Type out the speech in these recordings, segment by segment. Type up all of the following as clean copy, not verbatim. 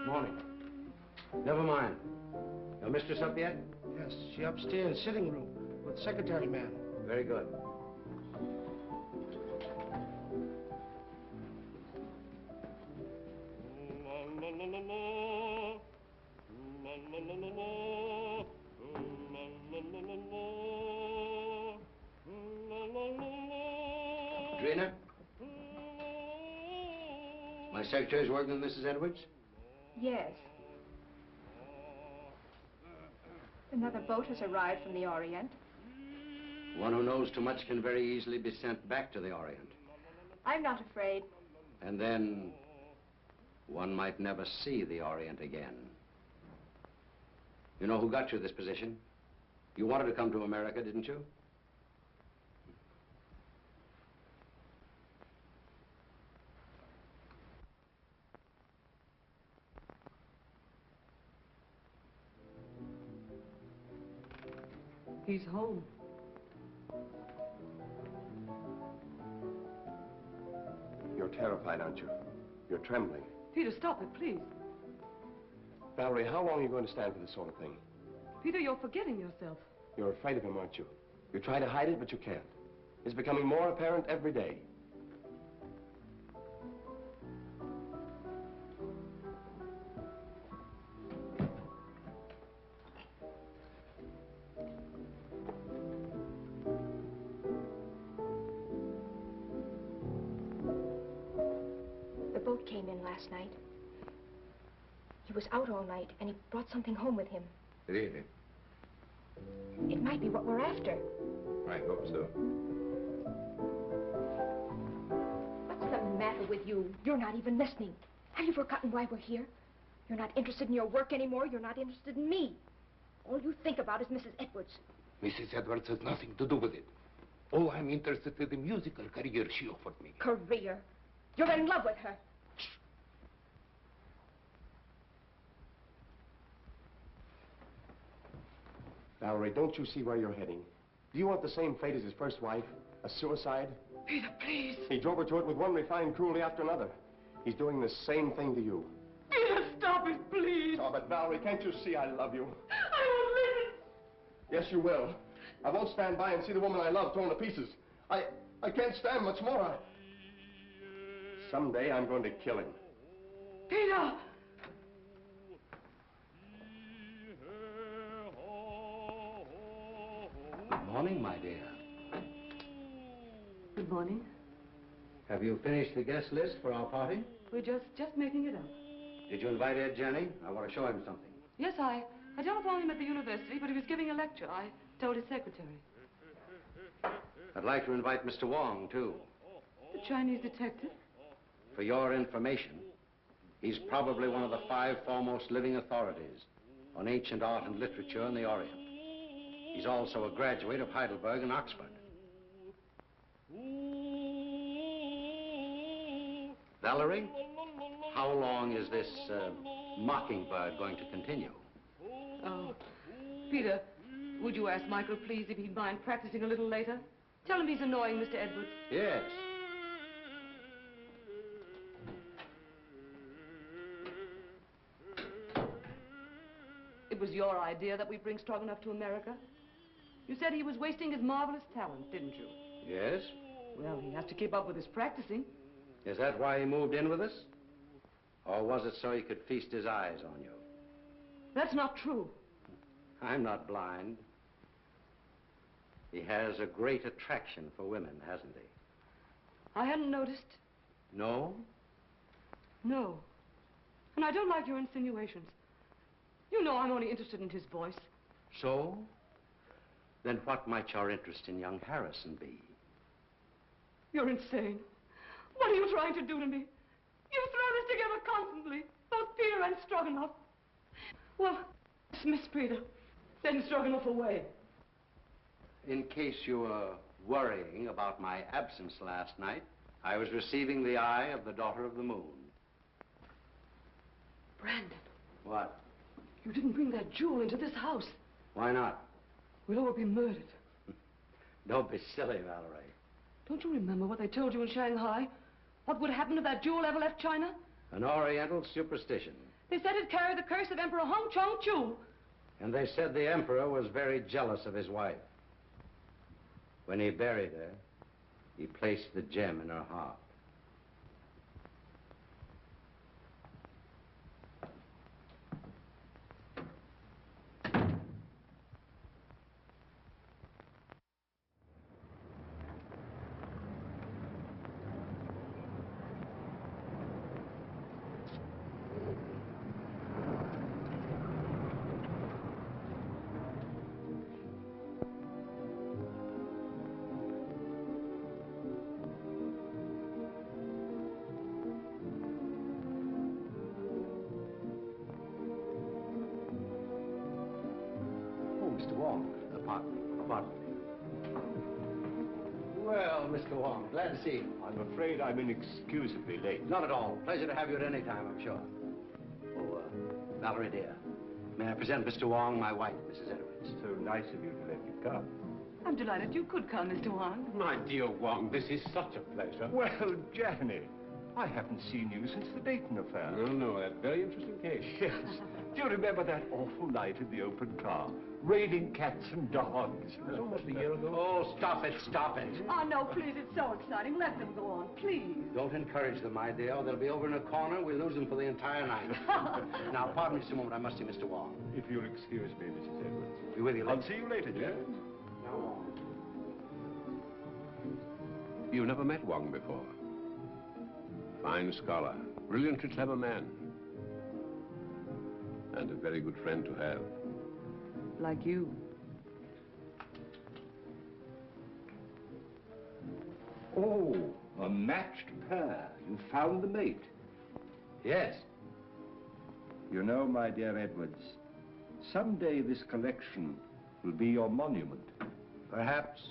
Morning. Never mind. Your mistress up yet? Yes, she upstairs, sitting room, with secretary man. Very good. Drina? My secretary's working with Mrs. Edwards? Yes. Another boat has arrived from the Orient. One who knows too much can very easily be sent back to the Orient. I'm not afraid. And then one might never see the Orient again. You know who got you this position? You wanted to come to America, didn't you? He's home. You're terrified, aren't you? You're trembling. Peter, stop it, please. Valerie, how long are you going to stand for this sort of thing? Peter, you're forgetting yourself. You're afraid of him, aren't you? You try to hide it, but you can't. It's becoming more apparent every day. The boat came in last night. He was out all night, and he brought something home with him. Really? It might be what we're after. I hope so. What's the matter with you? You're not even listening. Have you forgotten why we're here? You're not interested in your work anymore. You're not interested in me. All you think about is Mrs. Edwards. Mrs. Edwards has nothing to do with it. Oh, I'm interested in the musical career she offered me. Career? You're in love with her. Valerie, don't you see where you're heading? Do you want the same fate as his first wife? A suicide? Peter, please. He drove her to it with one refined cruelty after another. He's doing the same thing to you. Peter, stop it, please. Oh, but Valerie, can't you see I love you? I won't listen. Yes, you will. I won't stand by and see the woman I love thrown to pieces. I can't stand much more. Someday I'm going to kill him. Peter! Good morning, my dear. Good morning. Have you finished the guest list for our party? We're just making it up. Did you invite Ed Jenny? I want to show him something. Yes, I telephoned him at the university, but he was giving a lecture. I told his secretary. I'd like to invite Mr. Wong, too. The Chinese detective? For your information, he's probably one of the 5 foremost living authorities on ancient art and literature in the Orient. He's also a graduate of Heidelberg and Oxford. Valerie, how long is this mockingbird going to continue? Oh, Peter, would you ask Michael, please, if he'd mind practicing a little later? Tell him he's annoying Mr. Edwards. Yes. It was your idea that we bring Stroganoff to America. You said he was wasting his marvelous talent, didn't you? Yes? Well, he has to keep up with his practicing. Is that why he moved in with us? Or was it so he could feast his eyes on you? That's not true. I'm not blind. He has a great attraction for women, hasn't he? I hadn't noticed. No? No. And I don't like your insinuations. You know I'm only interested in his voice. So? Then what might your interest in young Harrison be? You're insane. What are you trying to do to me? You throw this together constantly, both Peter and Stroganoff. Well, dismiss Peter. Send Stroganoff away. In case you were worrying about my absence last night, I was receiving the eye of the daughter of the moon. Brandon. What? You didn't bring that jewel into this house. Why not? We'll all be murdered. Don't be silly, Valerie. Don't you remember what they told you in Shanghai? What would happen if that jewel ever left China? An Oriental superstition. They said it carried the curse of Emperor Hong Chong-chu. And they said the emperor was very jealous of his wife. When he buried her, he placed the gem in her heart. Mr. Wong, pardon me. Well, Mr. Wong, glad to see you. I'm afraid I'm inexcusably late. Not at all. Pleasure to have you at any time, I'm sure. Oh, Valerie, dear, may I present Mr. Wong, my wife, Mrs. Edwards. So nice of you to let me come. I'm delighted you could come, Mr. Wong. My dear Wong, this is such a pleasure. Well, Janny, I haven't seen you since the Dayton affair. No, that very interesting case. Yes. Do you remember that awful night in the open car? Raining cats and dogs. It was almost a year ago. Oh, stop it, stop it. Oh, no, please, it's so exciting. Let them go on, please. Don't encourage them, my dear. They'll be over in a corner. We'll lose them for the entire night. Now, pardon me just a moment. I must see Mr. Wong. If you'll excuse me, Mrs. Edwards. Be with you later. I'll see you later, Jan. Now, Wong. You've never met Wong before. Fine scholar, brilliantly clever man. And a very good friend to have. Like you. Oh, a matched pair. You found the mate. Yes. You know, my dear Edwards, someday this collection will be your monument. Perhaps.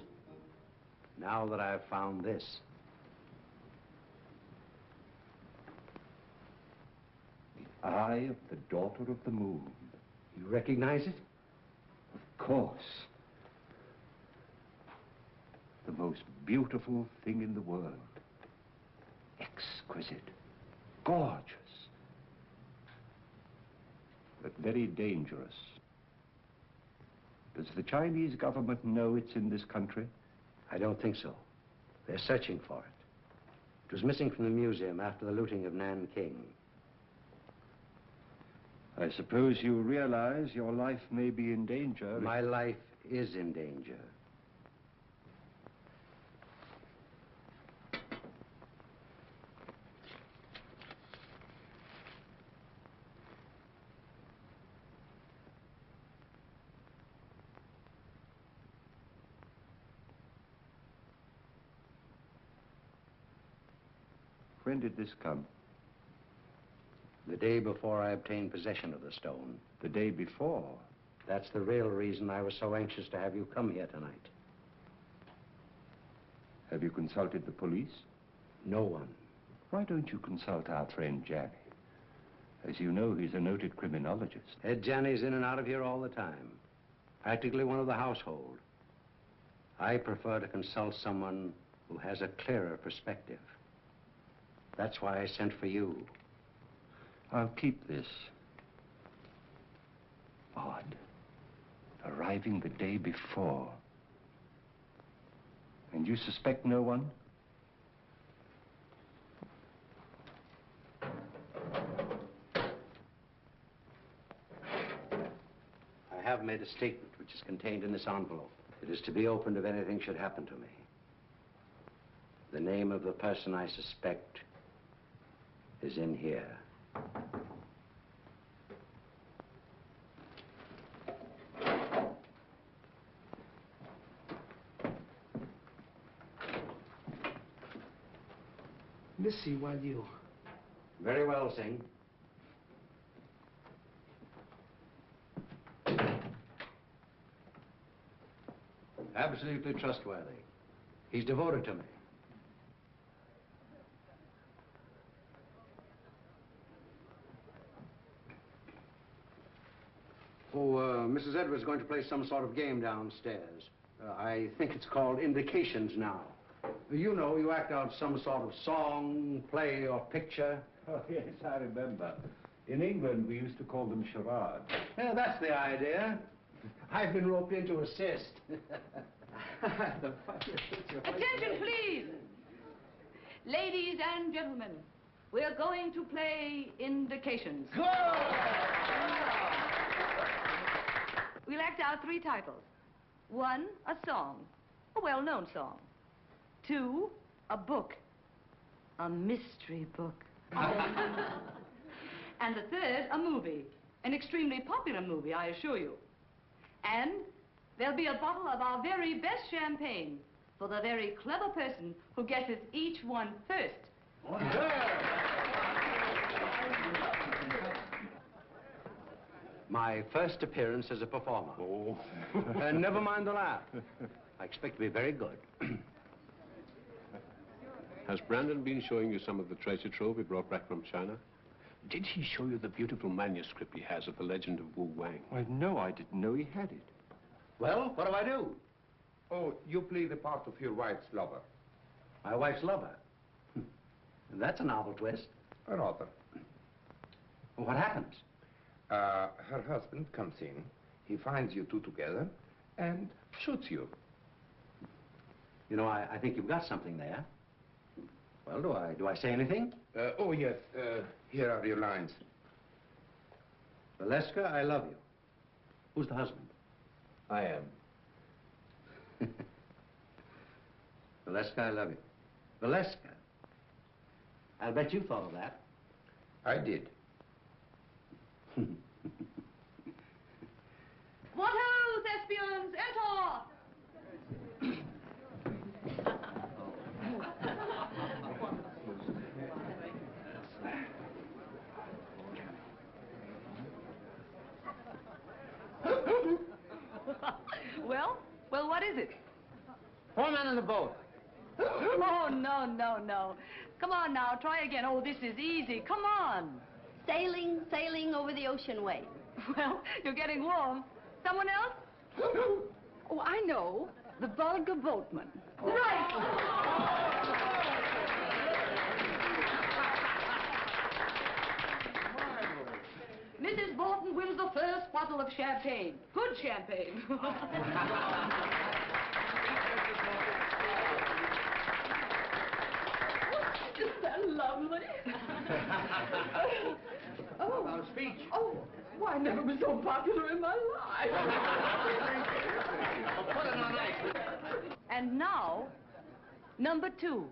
Now that I've found this. The eye of the daughter of the moon. You recognize it? Of course. The most beautiful thing in the world. Exquisite. Gorgeous. But very dangerous. Does the Chinese government know it's in this country? I don't think so. They're searching for it. It was missing from the museum after the looting of Nanking. I suppose you realize your life may be in danger. My life is in danger. When did this come? The day before I obtained possession of the stone. The day before. That's the real reason I was so anxious to have you come here tonight. Have you consulted the police? No one. Why don't you consult our friend Janny? As you know, he's a noted criminologist. Ed Janney's in and out of here all the time. Practically one of the household. I prefer to consult someone who has a clearer perspective. That's why I sent for you. I'll keep this. Odd. Arriving the day before. And you suspect no one? I have made a statement which is contained in this envelope. It is to be opened if anything should happen to me. The name of the person I suspect is in here. Missy, while you... Very well, Singh. Absolutely trustworthy. He's devoted to me. Mrs. Edwards is going to play some sort of game downstairs. I think it's called Indications now. You know, you act out some sort of song, play, or picture. Oh, yes, I remember. In England, we used to call them charades. Yeah, that's the idea. I've been roped in to assist. Attention, please. Ladies and gentlemen, we're going to play indications. We'll act out 3 titles. 1, a song, a well-known song. 2, a book, a mystery book. And the 3rd, a movie, an extremely popular movie, I assure you. And there'll be a bottle of our very best champagne for the very clever person who guesses each one first. My first appearance as a performer. Oh. Never mind the laugh. I expect to be very good. Has Brandon been showing you some of the treasure trove he brought back from China? Did he show you the beautiful manuscript he has of the legend of Wu Wang? Well, no, I didn't know he had it. Well, what do I do? Oh, you play the part of your wife's lover. My wife's lover. That's a novel twist. Rather. Well, what happens? Her husband comes in, he finds you two together, and shoots you. You know, I think you've got something there. Well, do I say anything? Oh, yes. Here are your lines. Valeska, I love you. Who's the husband? I am. Valeska, I love you. Valeska. I'll bet you thought of that. I did. What ho, thespians, enter! Well, what is it? 4 men in the boat. Oh, no. Come on now, try again. Oh, this is easy. Come on. Sailing over the ocean wave. Well, you're getting warm. Someone else? Oh, I know. The vulgar boatman. Right! Mrs. Bolton wins the first bottle of champagne. Good champagne. Isn't that lovely? Oh. About a speech. Oh, well, I never was so popular in my life. Put it on ice. And now, number 2,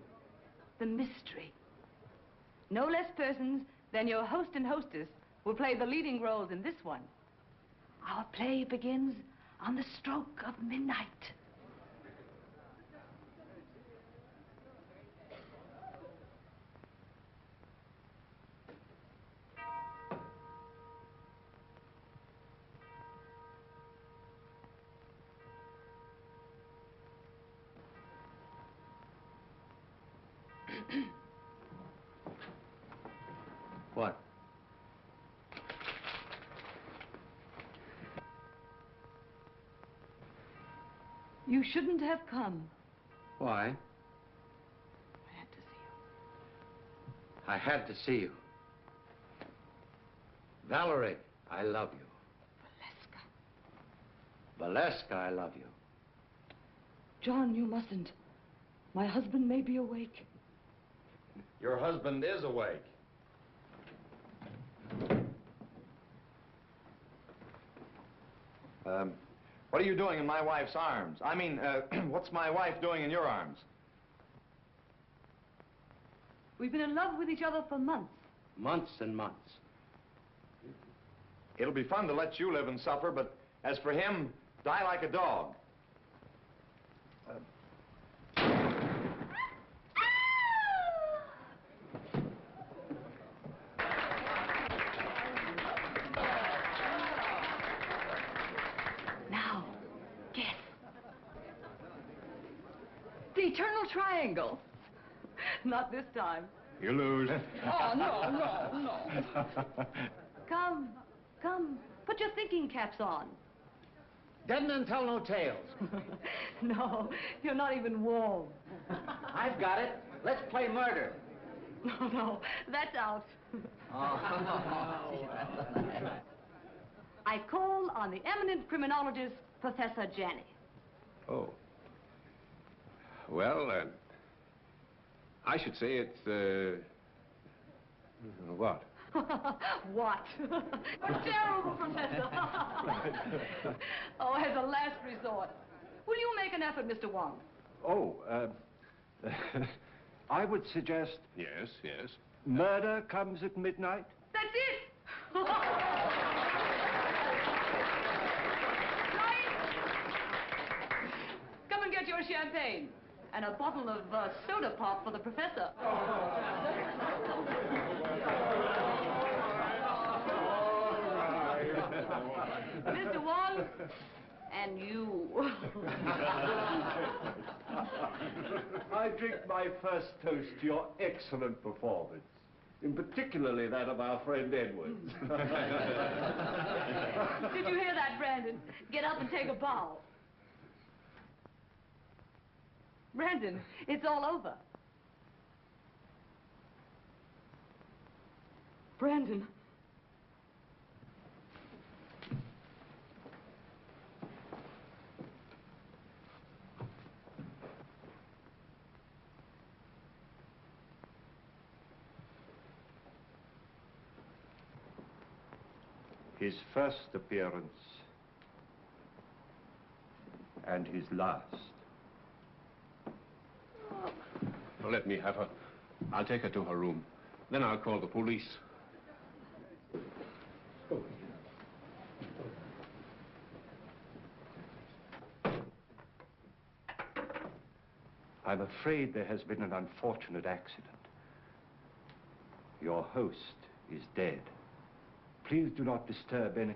the mystery. No less persons than your host and hostess will play the leading roles in this one. Our play begins on the stroke of midnight. What? You shouldn't have come. Why? I had to see you. I had to see you. Valerie, I love you. Valeska, I love you. John, you mustn't. My husband may be awake. Your husband is awake. What are you doing in my wife's arms? I mean, what's my wife doing in your arms? We've been in love with each other for months. Months and months. It'll be fun to let you live and suffer, but as for him, die like a dog. Now, guess. The eternal triangle. Not this time. You lose. Oh, no. Come. Put your thinking caps on. Dead men tell no tales. No, you're not even warm. I've got it. Let's play murder. No, that's out. I call on the eminent criminologist, Professor Janney. Oh. Well, I should say it's, what? What? A terrible professor. Oh, as a last resort. Will you make an effort, Mr. Wong? Oh, I would suggest Yes, yes. murder comes at midnight. That's it! Come and get your champagne. And a bottle of soda pop for the professor. Mr. Wong, and you. I drink my first toast to your excellent performance, in particularly that of our friend Edwards. Did you hear that, Brandon? Get up and take a bow. Brandon, it's all over. Brandon. His first appearance and his last. Well, let me have her. I'll take her to her room. Then I'll call the police. I'm afraid there has been an unfortunate accident. Your host is dead. Please do not disturb any...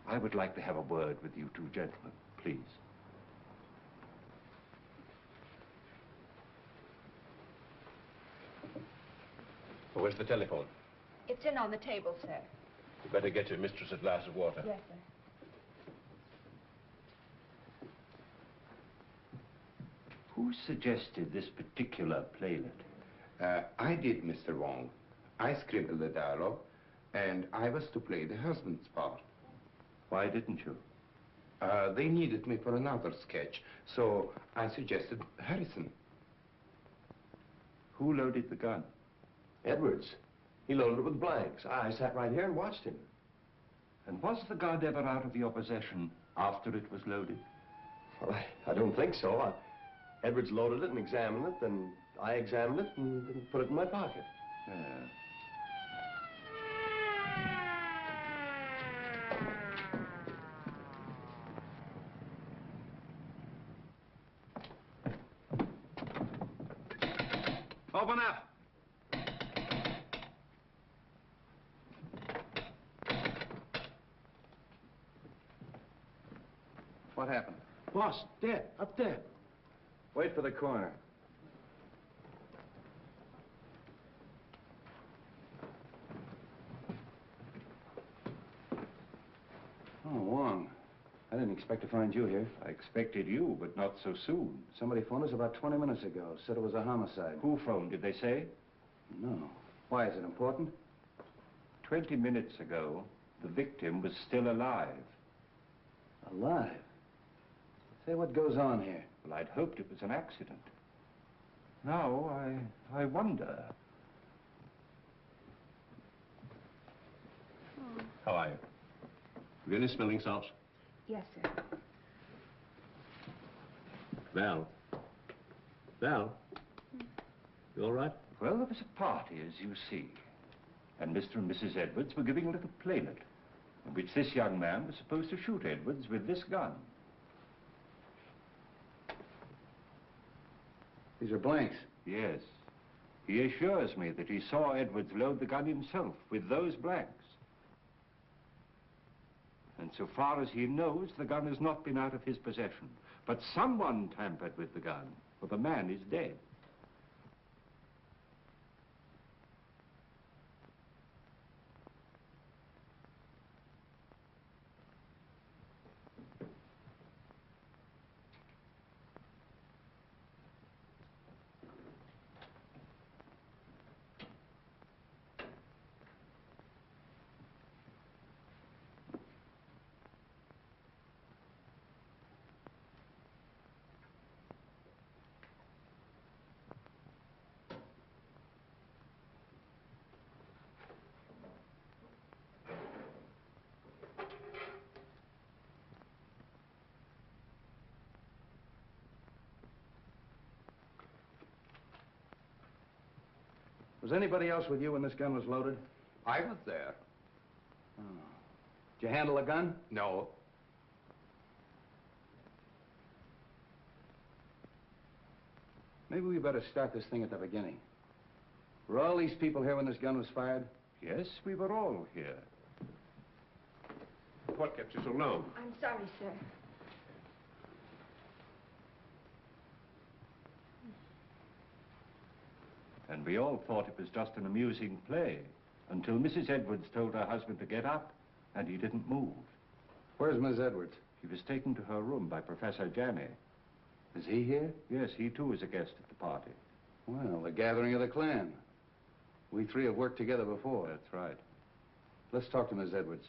I would like to have a word with you two gentlemen, please. Where's the telephone? It's in on the table, sir. You better get your mistress a glass of water. Yes, sir. Who suggested this particular playlet? I did, Mr. Wong. I scribbled the dialogue, and I was to play the husband's part. Why didn't you? They needed me for another sketch, so I suggested Harrison. Who loaded the gun? Edwards. He loaded it with blanks. I sat right here and watched him. And was the gun ever out of your possession after it was loaded? Well, I don't think so. Edwards loaded it and examined it, then I examined it and put it in my pocket. Yeah. Open up. What happened? Boss, dead, up there. Wait for the coroner. Oh, Wong. I didn't expect to find you here. I expected you, but not so soon. Somebody phoned us about 20 minutes ago. Said it was a homicide. Who phoned, did they say? No. Why, is it important? 20 minutes ago, the victim was still alive. Alive? Say, what goes on here? Well, I'd hoped it was an accident. Now, I wonder. How are you? Have you any smelling salts? Yes, sir. Val. Val? You all right? Well, there was a party, as you see. And Mr. and Mrs. Edwards were giving a little playlet, in which this young man was supposed to shoot Edwards with this gun. These are blanks. Yes. He assures me that he saw Edwards load the gun himself with those blanks. And so far as he knows, the gun has not been out of his possession. But someone tampered with the gun, for the man is dead. Was anybody else with you when this gun was loaded? I was there. Oh. Did you handle a gun? No. Maybe we better start this thing at the beginning. Were all these people here when this gun was fired? Yes, we were all here. What kept you so long? I'm sorry, sir. And we all thought it was just an amusing play until Mrs. Edwards told her husband to get up, and he didn't move. Where's Miss Edwards? He was taken to her room by Professor Janney. Is he here? Yes, he too is a guest at the party. Well, the gathering of the clan. We three have worked together before. That's right. Let's talk to Miss Edwards.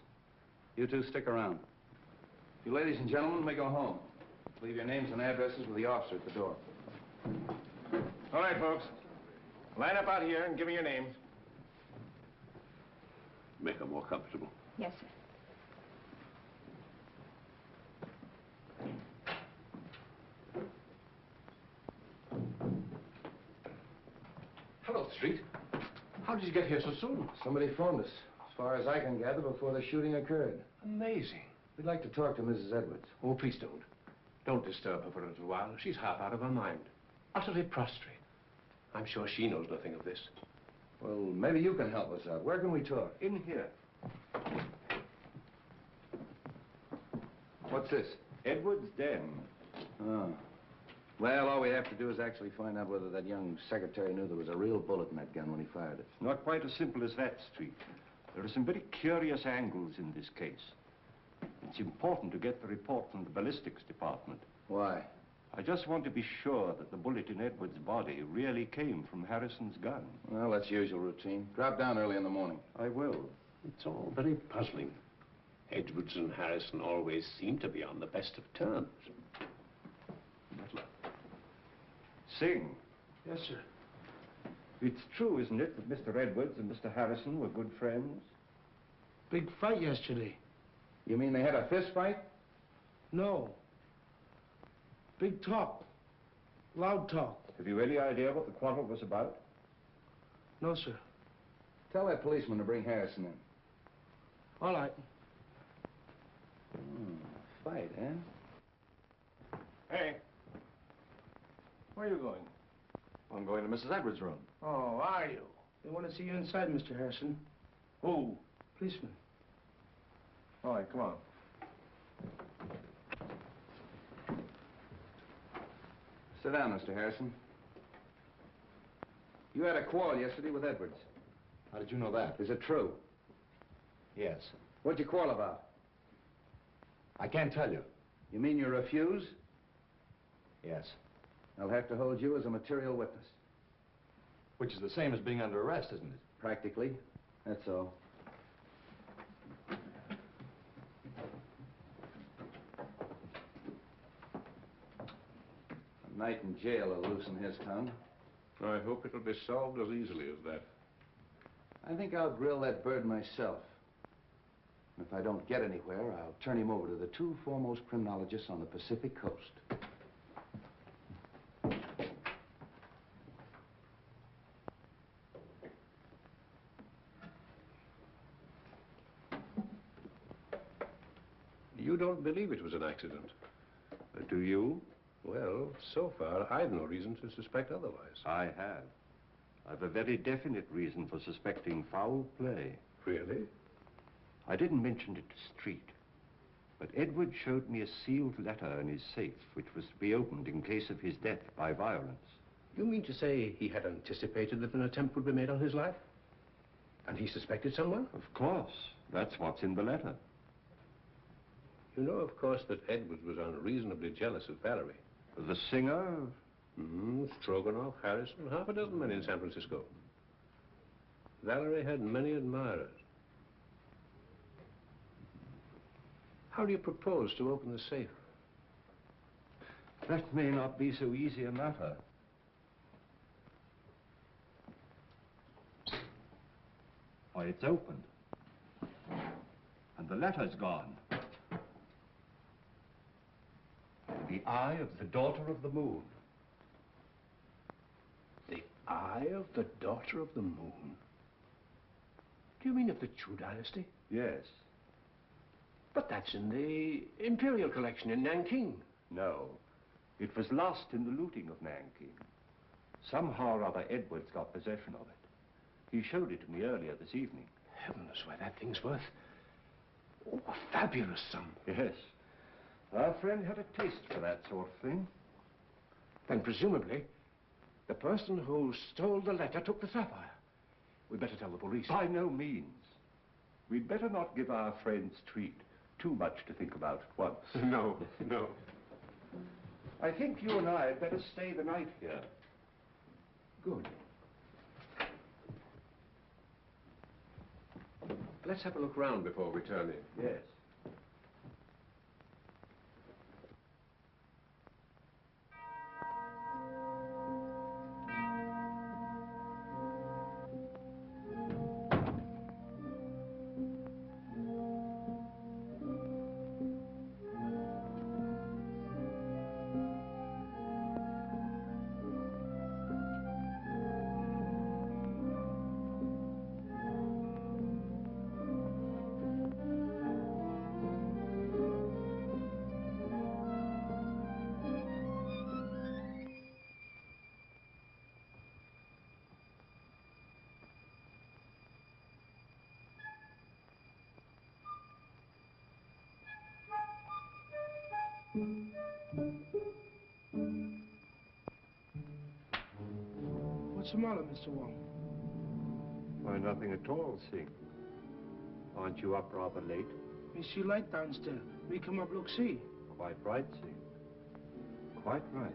You two stick around. You ladies and gentlemen may go home. Leave your names and addresses with the officer at the door. All right, folks. Line up out here and give me your names. Make her more comfortable. Yes, sir. Hello, Street. How did you get here so soon? Somebody phoned us, as far as I can gather, before the shooting occurred. Amazing. We'd like to talk to Mrs. Edwards. Oh, please don't. Don't disturb her for a little while. She's half out of her mind. Utterly prostrate. I'm sure she knows nothing of this. Well, maybe you can help us out. Where can we talk? In here. What's this? Edwards' den. Oh. Well, all we have to do is actually find out whether that young secretary knew there was a real bullet in that gun when he fired it. Not quite as simple as that, Street. There are some very curious angles in this case. It's important to get the report from the ballistics department. Why? I just want to be sure that the bullet in Edwards' body really came from Harrison's gun. Well, that's usual routine. Drop down early in the morning. I will. It's all very puzzling. Edwards and Harrison always seem to be on the best of terms. Sing. Yes, sir. It's true, isn't it, that Mr. Edwards and Mr. Harrison were good friends? Big fight yesterday. You mean they had a fist fight? No. Big talk. Loud talk. Have you any idea what the quarrel was about? No, sir. Tell that policeman to bring Harrison in. All right. Fight, eh? Hey. Where are you going? I'm going to Mrs. Edwards' room. Oh, are you? They want to see you inside, Mr. Harrison. Who? Policeman. All right, come on. Sit down, Mr. Harrison. You had a quarrel yesterday with Edwards. How did you know that? Is it true? Yes. What'd you quarrel about? I can't tell you. You mean you refuse? Yes. I'll have to hold you as a material witness. Which is the same as being under arrest, isn't it? Practically. That's all. A night in jail will loosen his tongue. I hope it'll be solved as easily as that. I think I'll grill that bird myself. And if I don't get anywhere, I'll turn him over to the two foremost criminologists on the Pacific coast. You don't believe it was an accident? Do you? Well, so far, I've no reason to suspect otherwise. I have. I've a very definite reason for suspecting foul play. Really? I didn't mention it to Street, but Edward showed me a sealed letter in his safe, which was to be opened in case of his death by violence. You mean to say he had anticipated that an attempt would be made on his life? And he suspected someone? Of course. That's what's in the letter. You know, of course, that Edwards was unreasonably jealous of Valerie. The singer? Stroganoff, Harrison, half a dozen men in San Francisco. Valerie had many admirers. How do you propose to open the safe? That may not be so easy a matter. Why, it's opened. And the letter's gone. The eye of the daughter of the moon. The Eye of the Daughter of the Moon? Do you mean of the Chu dynasty? Yes. But that's in the Imperial collection in Nanking. No. It was lost in the looting of Nanking. Somehow or other, Edwards got possession of it. He showed it to me earlier this evening. Heavens, why, that thing's worth... oh, a fabulous sum. Yes. Our friend had a taste for that sort of thing. Then presumably, the person who stole the letter took the sapphire. We'd better tell the police. By no means. We'd better not give our friend's treat too much to think about at once. No, no. I think you and I had better stay the night here. Good. Let's have a look round before we turn in. Yes. What's the matter, Mr. Wong? Why, nothing at all, Sing. Aren't you up rather late? Me see light downstairs. Me come up look see. Quite right, Sing. Quite right.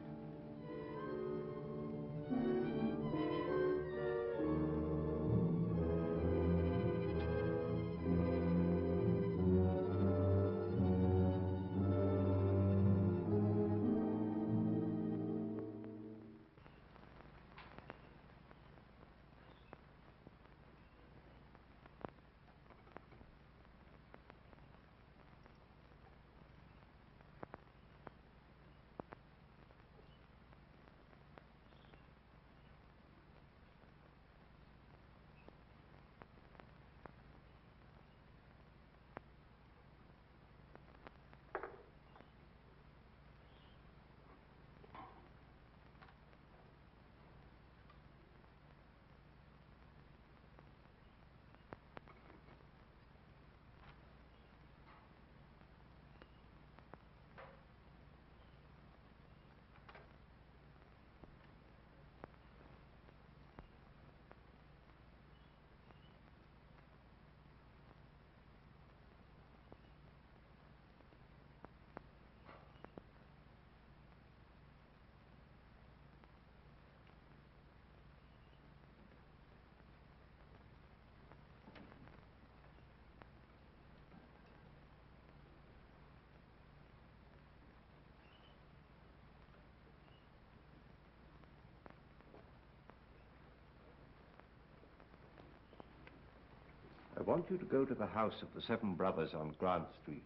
I want you to go to the house of the Seven Brothers on Grant Street.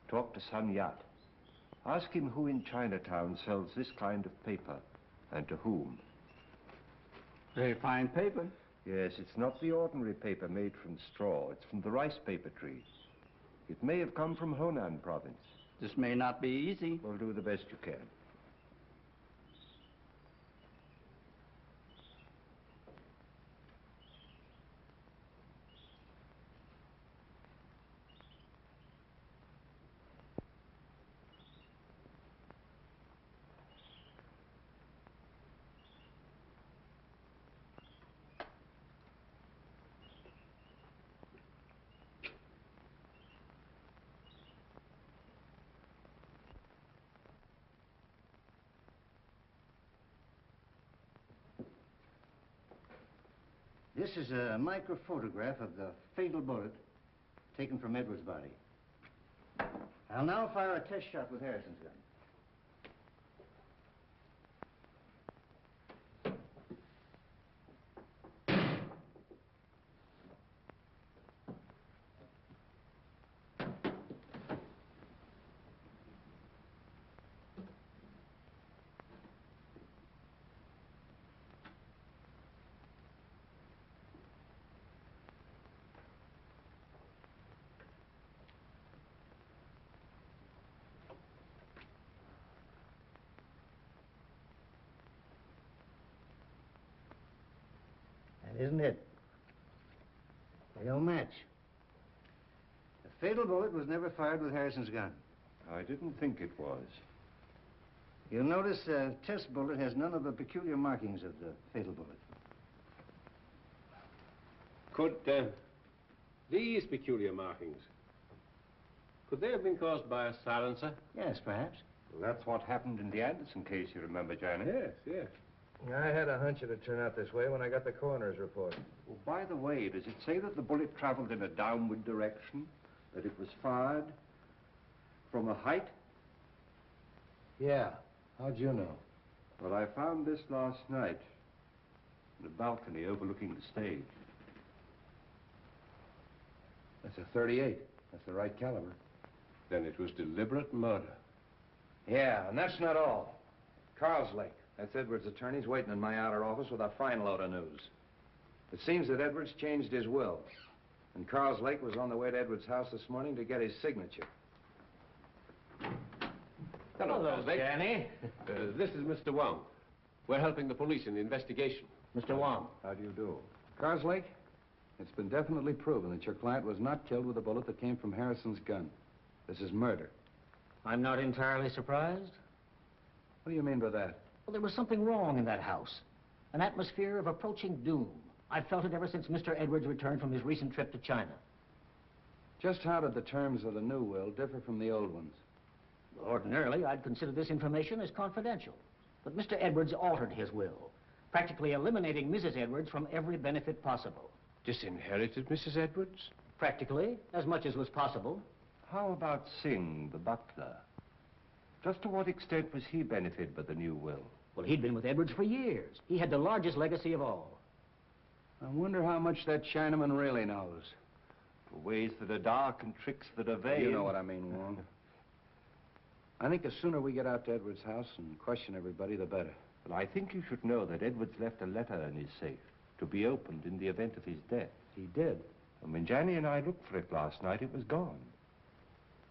Talk to Sun Yat. Ask him who in Chinatown sells this kind of paper, and to whom. Very fine paper. Yes, it's not the ordinary paper made from straw. It's from the rice paper tree. It may have come from Honan province. This may not be easy. Well, do the best you can. This is a microphotograph of the fatal bullet taken from Edwards' body. I'll now fire a test shot with Harrison's gun. fatal bullet was never fired with Harrison's gun. I didn't think it was. You'll notice the test bullet has none of the peculiar markings of the fatal bullet. Could these peculiar markings, could they have been caused by a silencer? Yes, perhaps. Well, that's what happened in the Anderson case, you remember, Johnny? Yes, yes. I had a hunch it'd turn out this way when I got the coroner's report. Well, by the way, does it say that the bullet traveled in a downward direction? That it was fired from a height? Yeah. How'd you know? Well, I found this last night in a balcony overlooking the stage. That's a .38. That's the right caliber. Then it was deliberate murder. Yeah, and that's not all. Carlslake, that's Edwards' attorney's waiting in my outer office with a fine load of news. It seems that Edwards changed his will, and Carlslake was on the way to Edwards' house this morning to get his signature. Hello, Carlslake. Danny. This is Mr. Wong. We're helping the police in the investigation. Mr. Wong. How do you do? Carlslake, it's been definitely proven that your client was not killed with a bullet that came from Harrison's gun. This is murder. I'm not entirely surprised. What do you mean by that? Well, there was something wrong in that house. An atmosphere of approaching doom. I've felt it ever since Mr. Edwards returned from his recent trip to China. Just how did the terms of the new will differ from the old ones? Ordinarily, I'd consider this information as confidential. But Mr. Edwards altered his will, practically eliminating Mrs. Edwards from every benefit possible. Disinherited Mrs. Edwards? Practically, as much as was possible. How about Singh, the butler? Just to what extent was he benefited by the new will? Well, he'd been with Edwards for years. He had the largest legacy of all. I wonder how much that Chinaman really knows. For ways that are dark and tricks that are vain. You know what I mean, Wong. I think the sooner we get out to Edwards' house and question everybody, the better. But I think you should know that Edwards left a letter in his safe to be opened in the event of his death. He did. And when Janny and I looked for it last night, it was gone.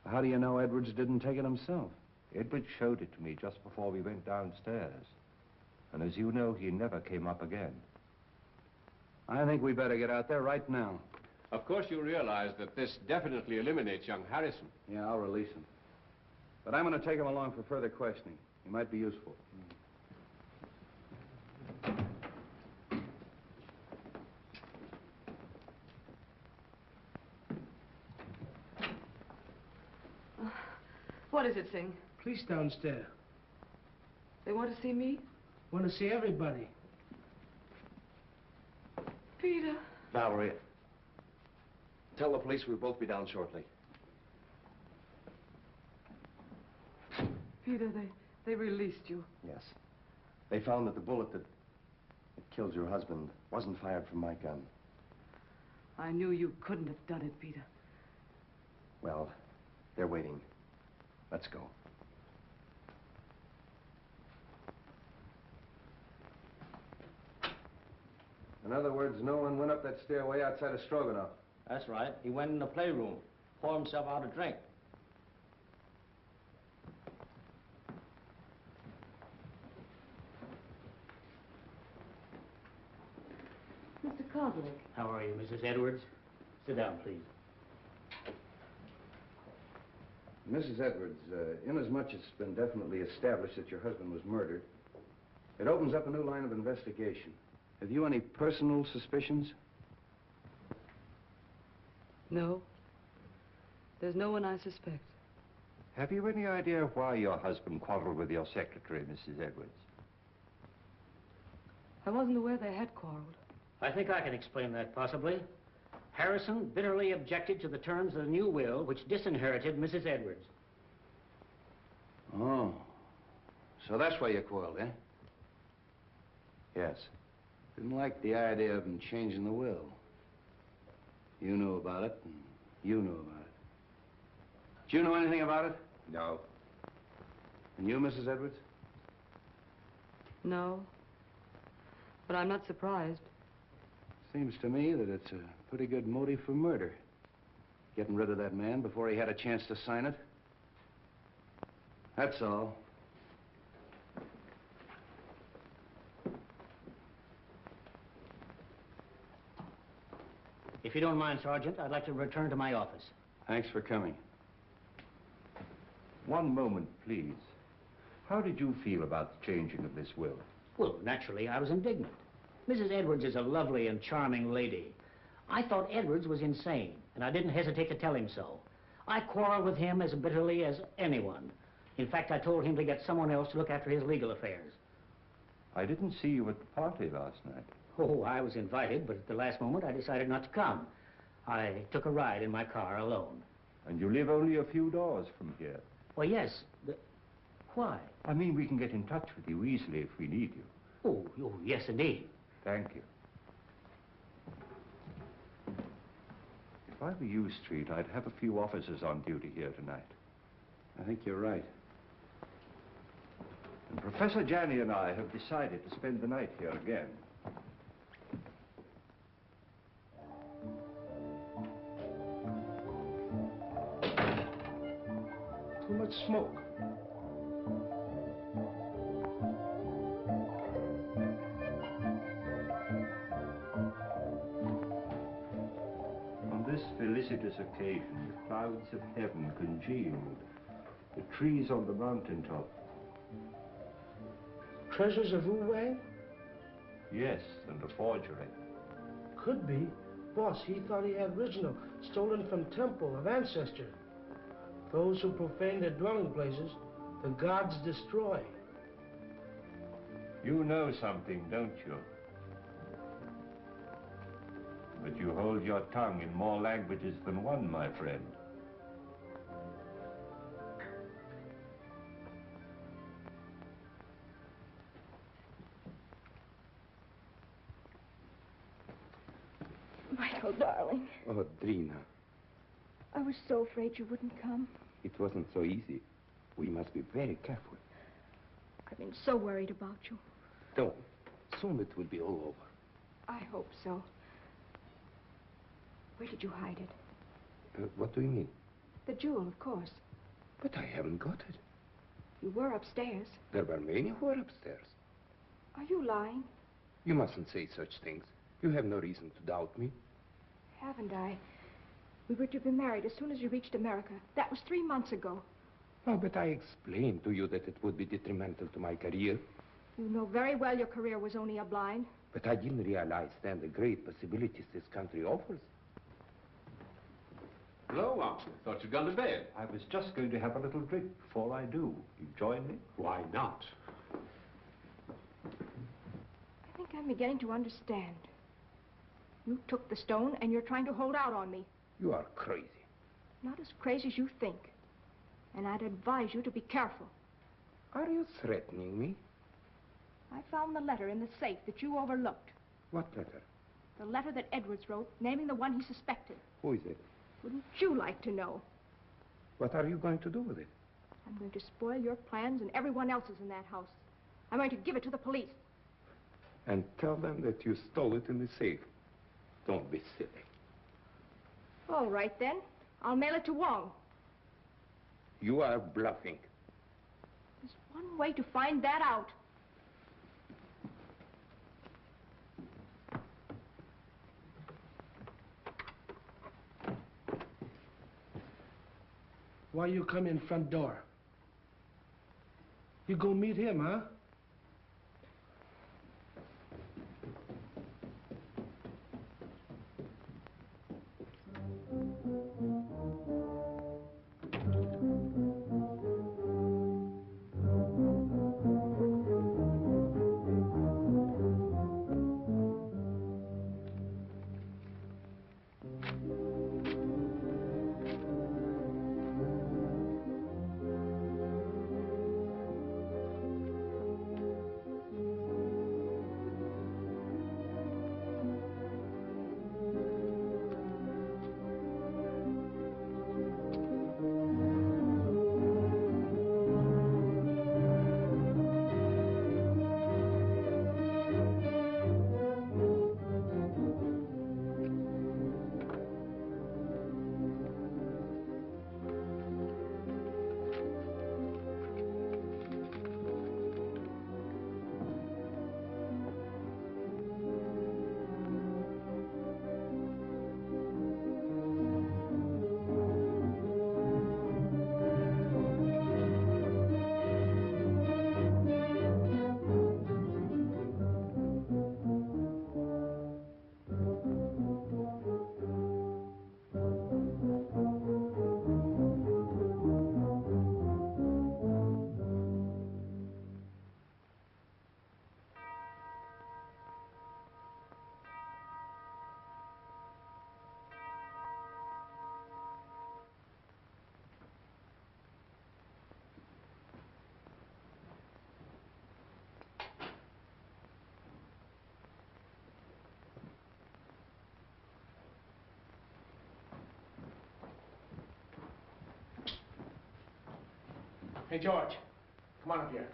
How do you know Edwards didn't take it himself? Edwards showed it to me just before we went downstairs. And as you know, he never came up again. I think we better get out there right now. Of course you realize that this definitely eliminates young Harrison. Yeah, I'll release him. But I'm going to take him along for further questioning. He might be useful. What is it, Singh? Police downstairs. They want to see me? Want to see everybody. Peter. Valerie, tell the police we'll both be down shortly. Peter, they released you. Yes. They found that the bullet that killed your husband wasn't fired from my gun. I knew you couldn't have done it, Peter. Well, they're waiting. Let's go. In other words, no one went up that stairway outside of Stroganoff. That's right. He went in the playroom, poured himself out a drink. Mr. Carlslake. How are you, Mrs. Edwards? Sit down, please. Mrs. Edwards, inasmuch it's been definitely established that your husband was murdered, it opens up a new line of investigation. Have you any personal suspicions? No. There's no one I suspect. Have you any idea why your husband quarreled with your secretary, Mrs. Edwards? I wasn't aware they had quarreled. I think I can explain that, possibly. Harrison bitterly objected to the terms of the new will, which disinherited Mrs. Edwards. Oh. So that's why you quarreled, eh? Yes. Didn't like the idea of him changing the will. You knew about it, and you knew about it. Did you know anything about it? No. And you, Mrs. Edwards? No. But I'm not surprised. Seems to me that it's a pretty good motive for murder. Getting rid of that man before he had a chance to sign it. That's all. If you don't mind, Sergeant, I'd like to return to my office. Thanks for coming. One moment, please. How did you feel about the changing of this will? Well, naturally, I was indignant. Mrs. Edwards is a lovely and charming lady. I thought Edwards was insane, and I didn't hesitate to tell him so. I quarreled with him as bitterly as anyone. In fact, I told him to get someone else to look after his legal affairs. I didn't see you at the party last night. Oh, I was invited, but at the last moment I decided not to come. I took a ride in my car alone. And you live only a few doors from here. Well, yes. Why? I mean, we can get in touch with you easily if we need you. Oh, yes, indeed. Thank you. If I were you, Street, I'd have a few officers on duty here tonight. I think you're right. And Professor Janney and I have decided to spend the night here again. Too much smoke. On this felicitous occasion, the clouds of heaven congealed, the trees on the mountaintop. Treasures of Wu Wang? Yes, and a forgery. Could be. Boss, he thought he had original, stolen from temple of ancestor. Those who profane their dwelling places, the gods destroy. You know something, don't you? But you hold your tongue in more languages than one, my friend. Michael, darling. Oh, Drina, I was so afraid you wouldn't come. it wasn't so easy. We must be very careful. I've been so worried about you. Don't. Soon it will be all over. I hope so. Where did you hide it? What do you mean? The jewel, of course. But I haven't got it. You were upstairs. There were many who were upstairs. Are you lying? You mustn't say such things. You have no reason to doubt me. Haven't I? We were to be married as soon as you reached America. That was 3 months ago. Oh, but I explained to you that it would be detrimental to my career. You know very well your career was only a blind. But I didn't realize then the great possibilities this country offers. Hello, Uncle. Thought you'd gone to bed. I was just going to have a little drink before I do. You join me? Why not? I think I'm beginning to understand. You took the stone and you're trying to hold out on me. You are crazy. Not as crazy as you think. And I'd advise you to be careful. Are you threatening me? I found the letter in the safe that you overlooked. What letter? The letter that Edwards wrote, naming the one he suspected. Who is it? Wouldn't you like to know? What are you going to do with it? I'm going to spoil your plans and everyone else's in that house. I'm going to give it to the police. And tell them that you stole it in the safe. Don't be silly. All right, then. I'll mail it to Wong. You are bluffing. There's one way to find that out. Why you come in front door? You go meet him, huh? Hey, George, come on up here.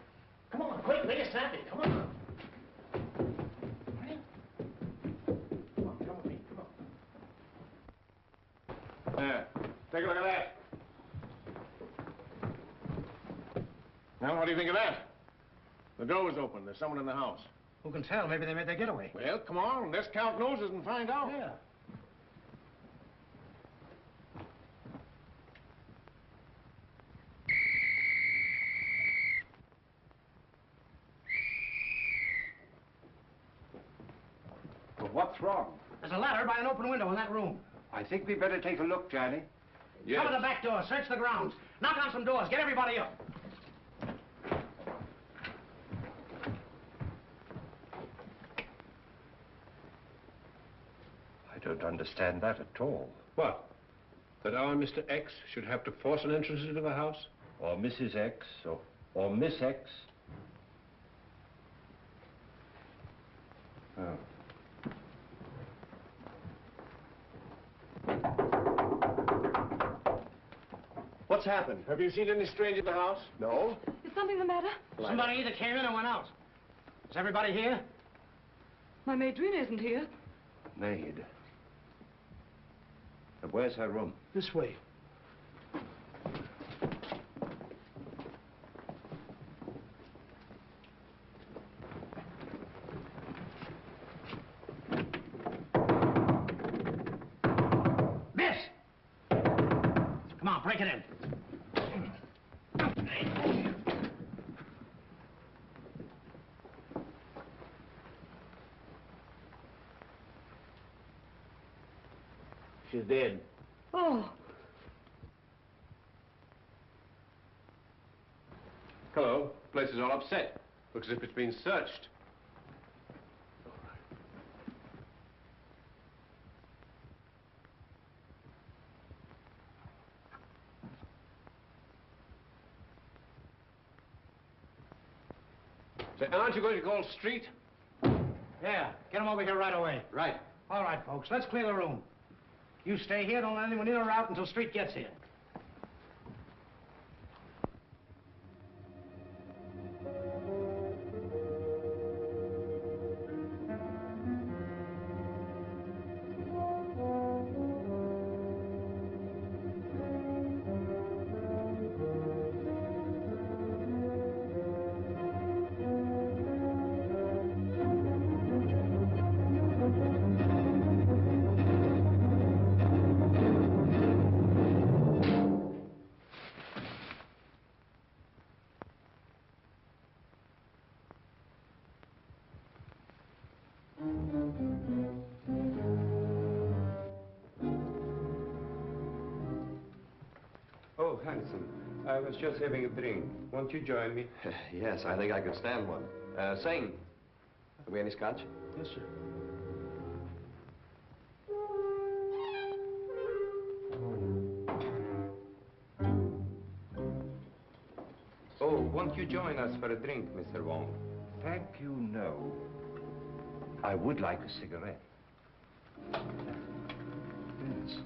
Come on, quick, make it snappy. Come on. Come with me, come on. There. Take a look at that. Now, what do you think of that? The door was open. There's someone in the house. Who can tell? Maybe they made their getaway. Well, come on. Let's count noses and find out. Yeah. Well, what's wrong? There's a ladder by an open window in that room. I think we better take a look, Johnny. Yes. Cover the back door. Search the grounds. Knock on some doors. Get everybody up. I don't understand that at all. What? That our Mr. X should have to force an entrance into the house? Or Mrs. X, or Miss X. Oh. What's happened? Have you seen any stranger in the house? No. Is something the matter? Somebody either came in or went out. Is everybody here? My maid Drina isn't here. Maid. But where's her room? This way. Miss! Come on, break it in. She's dead. Oh. Hello. Place is all upset. Looks as if it's been searched. Say, aren't you going to call Street? Yeah, get them over here right away. Right. All right, folks, let's clear the room. You stay here, don't let anyone in or out until Street gets here. Oh, handsome. I was just having a drink. Won't you join me? Yes, I think I could stand one. Sing. Have we any scotch? Yes, sir. Oh, won't you join us for a drink, Mr. Wong? Thank you, no. I would like a cigarette. Yes,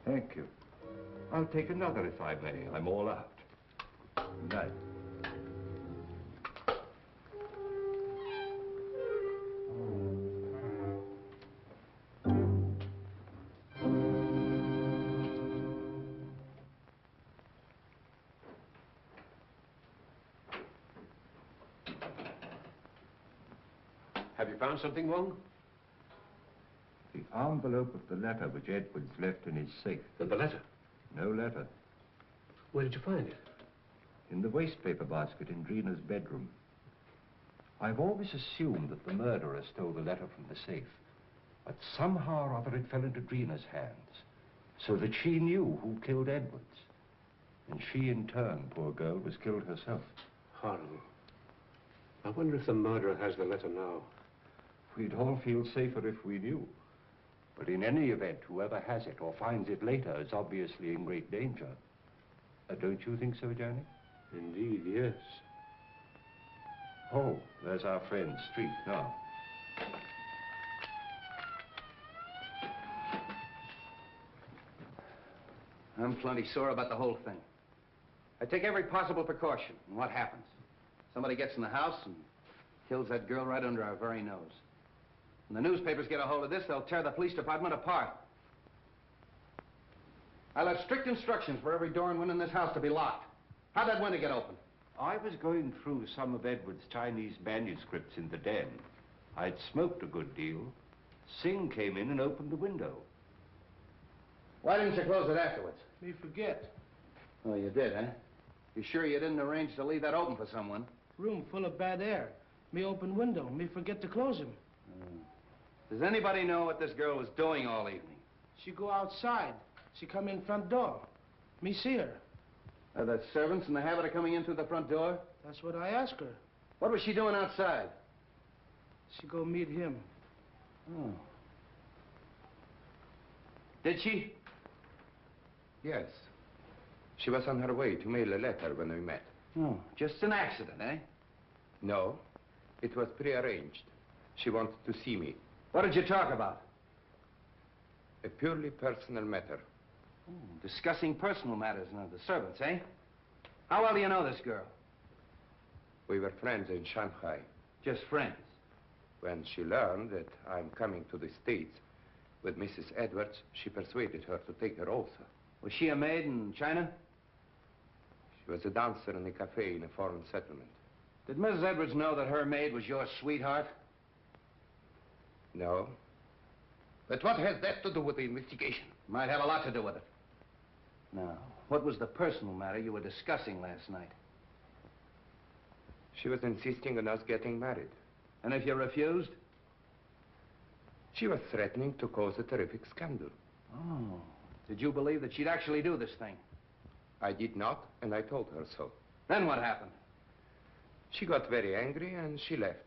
thank you. I'll take another if I may. I'm all out. Good night. Have you found something, Wong? The envelope of the letter which Edwards left in his safe. And the letter? No letter. Where did you find it? In the wastepaper basket in Drina's bedroom. I've always assumed that the murderer stole the letter from the safe. But somehow or other it fell into Drina's hands. So that she knew who killed Edwards. And she, in turn, poor girl, was killed herself. Horrible. I wonder if the murderer has the letter now. We'd all feel safer if we knew. But in any event, whoever has it or finds it later is obviously in great danger. Don't you think so, Johnny? Indeed, yes. Oh, there's our friend, Street, now. I'm plenty sore about the whole thing. I take every possible precaution. And what happens? Somebody gets in the house and kills that girl right under our very nose. When the newspapers get a hold of this, they'll tear the police department apart. I left strict instructions for every door and window in this house to be locked. How'd that window get open? I was going through some of Edward's Chinese manuscripts in the den. I'd smoked a good deal. Singh came in and opened the window. Why didn't you close it afterwards? Me forget. Oh, you did, eh? You sure you didn't arrange to leave that open for someone? Room full of bad air. Me open window. Me forget to close him. Does anybody know what this girl was doing all evening? She go outside. She come in front door. Me see her. Are the servants in the habit of coming in through the front door? That's what I asked her. What was she doing outside? She go meet him. Oh. Did she? Yes. She was on her way to mail a letter when we met. Oh, just an accident, eh? No, it was prearranged. She wanted to see me. What did you talk about? A purely personal matter. Oh, discussing personal matters now, the servants, eh? How well do you know this girl? We were friends in Shanghai. Just friends? When she learned that I'm coming to the States with Mrs. Edwards, she persuaded her to take her also. Was she a maid in China? She was a dancer in a cafe in a foreign settlement. Did Mrs. Edwards know that her maid was your sweetheart? No. But what has that to do with the investigation? Might have a lot to do with it. Now, what was the personal matter you were discussing last night? She was insisting on us getting married. And if you refused? She was threatening to cause a terrific scandal. Oh. Did you believe that she'd actually do this thing? I did not, and I told her so. Then what happened? She got very angry and she left.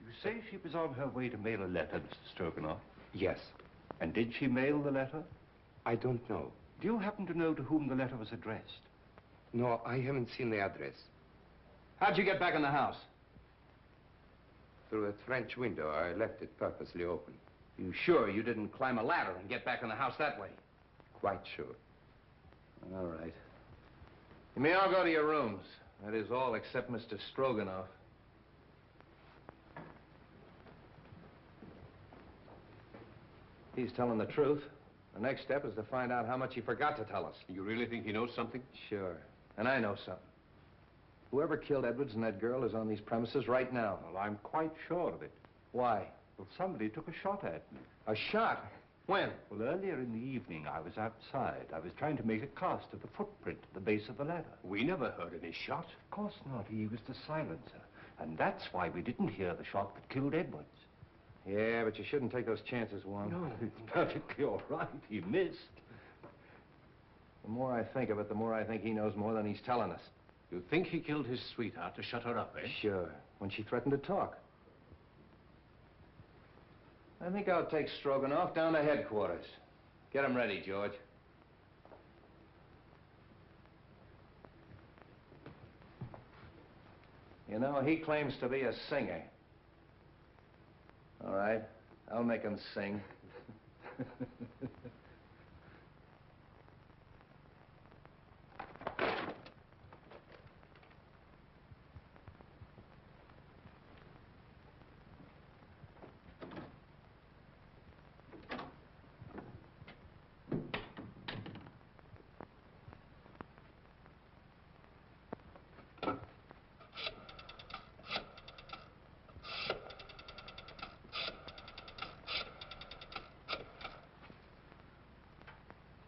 You say she was on her way to mail a letter, Mr. Stroganoff? Yes. And did she mail the letter? I don't know. Do you happen to know to whom the letter was addressed? No, I haven't seen the address. How'd you get back in the house? Through a French window. I left it purposely open. You sure you didn't climb a ladder and get back in the house that way? Quite sure. All right. You may all go to your rooms. That is all except Mr. Stroganoff. He's telling the truth. The next step is to find out how much he forgot to tell us. You really think he knows something? Sure. And I know something. Whoever killed Edwards and that girl is on these premises right now. Well, I'm quite sure of it. Why? Well, somebody took a shot at me. A shot? When? Well, earlier in the evening, I was outside. I was trying to make a cast of the footprint at the base of the ladder. We never heard any shot. Of course not. He was the silencer. And that's why we didn't hear the shot that killed Edwards. Yeah, but you shouldn't take those chances, Wong. No, it's perfectly all right. He missed. The more I think of it, the more I think he knows more than he's telling us. You think he killed his sweetheart to shut her up, eh? Sure. When she threatened to talk. I think I'll take Stroganoff down to headquarters. Get him ready, George. You know, he claims to be a singer. All right, I'll make him sing.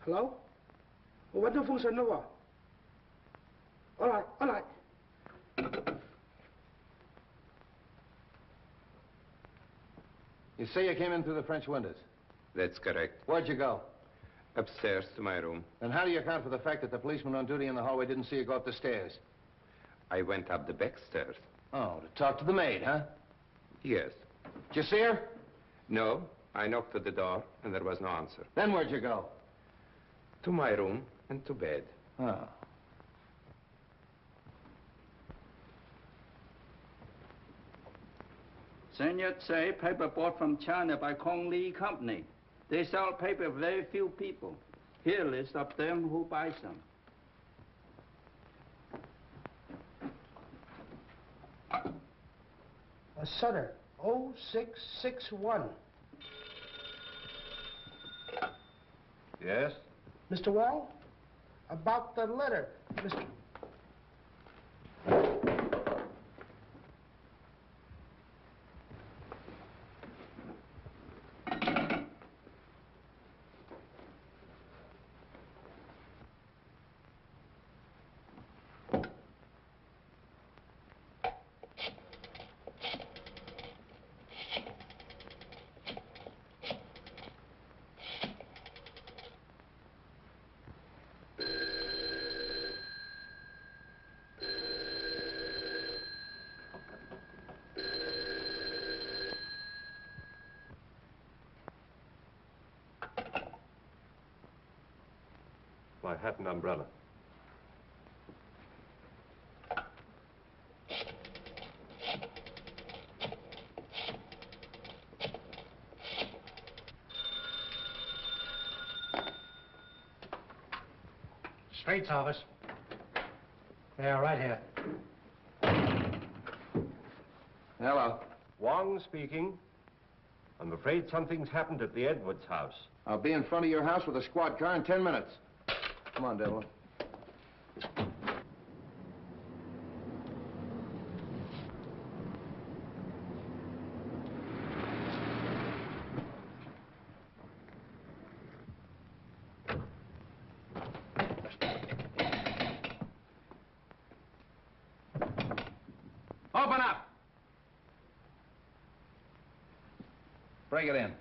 Hello? What the function now? All right, all right. You say you came in through the French windows? That's correct. Where'd you go? Upstairs to my room. And how do you account for the fact that the policeman on duty in the hallway didn't see you go up the stairs? I went up the back stairs. Oh, to talk to the maid, huh? Yes. Did you see her? No, I knocked at the door, and there was no answer. Then where'd you go? To my room and to bed. Oh. Senior say paper bought from China by Kong Lee Company. They sell paper to very few people. Here a list of them who buy some. Sutter, 0661. Yes? Mr. Wong? About the letter, Mr. My hat and umbrella. Straight's office. Yeah, right here. Hello. Wong speaking. I'm afraid something's happened at the Edwards house. I'll be in front of your house with a squad car in 10 minutes. Come on, Devlin. Open up! Bring it in.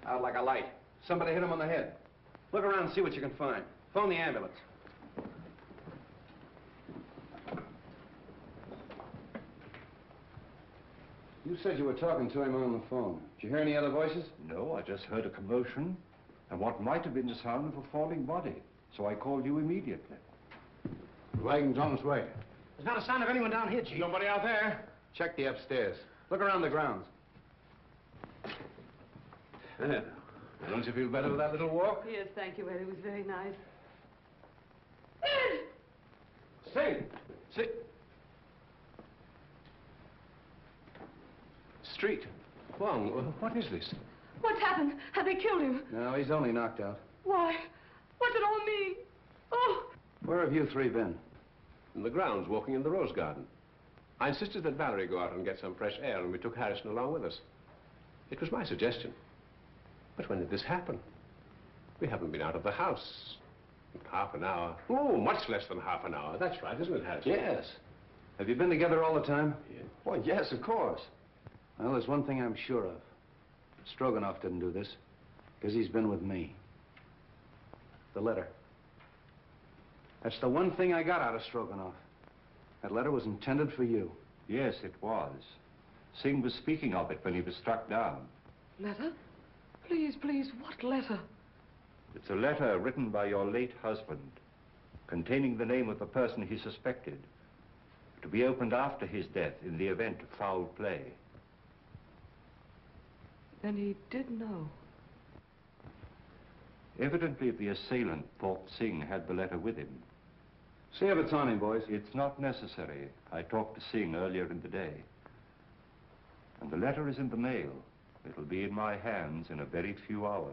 Out like a light. Somebody hit him on the head. Look around and see what you can find. Phone the ambulance. You said you were talking to him on the phone. Did you hear any other voices? No, I just heard a commotion and what might have been the sound of a falling body. So I called you immediately. The wagon's on its way. There's not a sign of anyone down here, Chief. Nobody out there? Check the upstairs. Look around the grounds. Yeah. Don't you feel better with that little walk? Yes, thank you, Ed. It was very nice. Sit. Sit. Street. Wong, what is this? What's happened? Have they killed him? No, he's only knocked out. Why? What's it all mean? Oh! Where have you three been? In the grounds, walking in the rose garden. I insisted that Valerie go out and get some fresh air, and we took Harrison along with us. It was my suggestion. But when did this happen? We haven't been out of the house in half an hour. Oh, much less than half an hour. That's right, isn't it, Harrison? Yes. Have you been together all the time? Yeah. Well, yes, of course. Well, there's one thing I'm sure of. Stroganoff didn't do this, because he's been with me. The letter. That's the one thing I got out of Stroganoff. That letter was intended for you. Yes, it was. Singh was speaking of it when he was struck down. Letter? Please, please, what letter? It's a letter written by your late husband, containing the name of the person he suspected, to be opened after his death in the event of foul play. Then he did know. Evidently, the assailant thought Singh had the letter with him. See if it's on him, boys. It's not necessary. I talked to Singh earlier in the day. And the letter is in the mail. It'll be in my hands in a very few hours.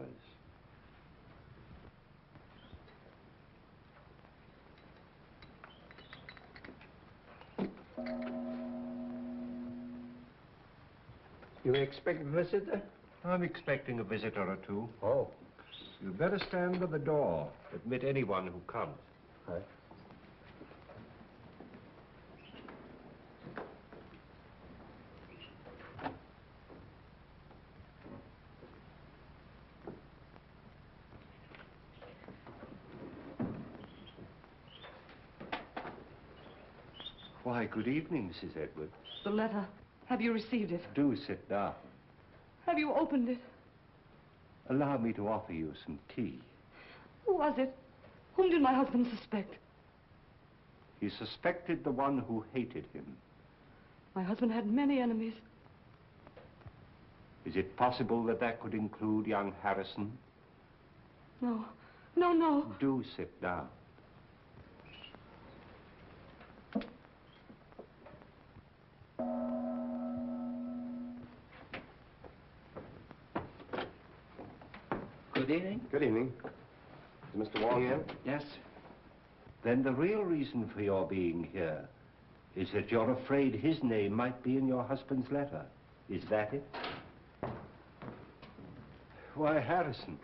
You expect a visitor? I'm expecting a visitor or two. Oh. You'd better stand by the door. Admit anyone who comes. Right. Why, good evening, Mrs. Edwards. The letter. Have you received it? Do sit down. Have you opened it? Allow me to offer you some tea. Who was it? Whom did my husband suspect? He suspected the one who hated him. My husband had many enemies. Is it possible that that could include young Harrison? No. No, no. Do sit down. Good evening. Good evening. Is Mr. Wong in? Yes. Then the real reason for your being here is that you're afraid his name might be in your husband's letter. Is that it? Why, Harrison,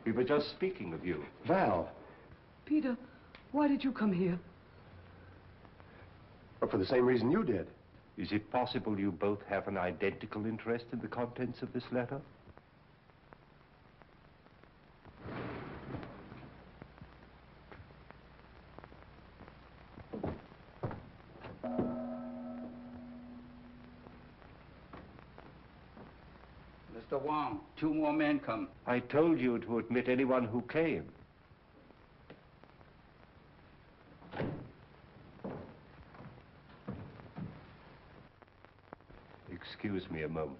we were just speaking of you. Val. Peter, why did you come here? Well, for the same reason you did. Is it possible you both have an identical interest in the contents of this letter? Mr. Wong, 2 more men come. I told you to admit anyone who came. Excuse me a moment.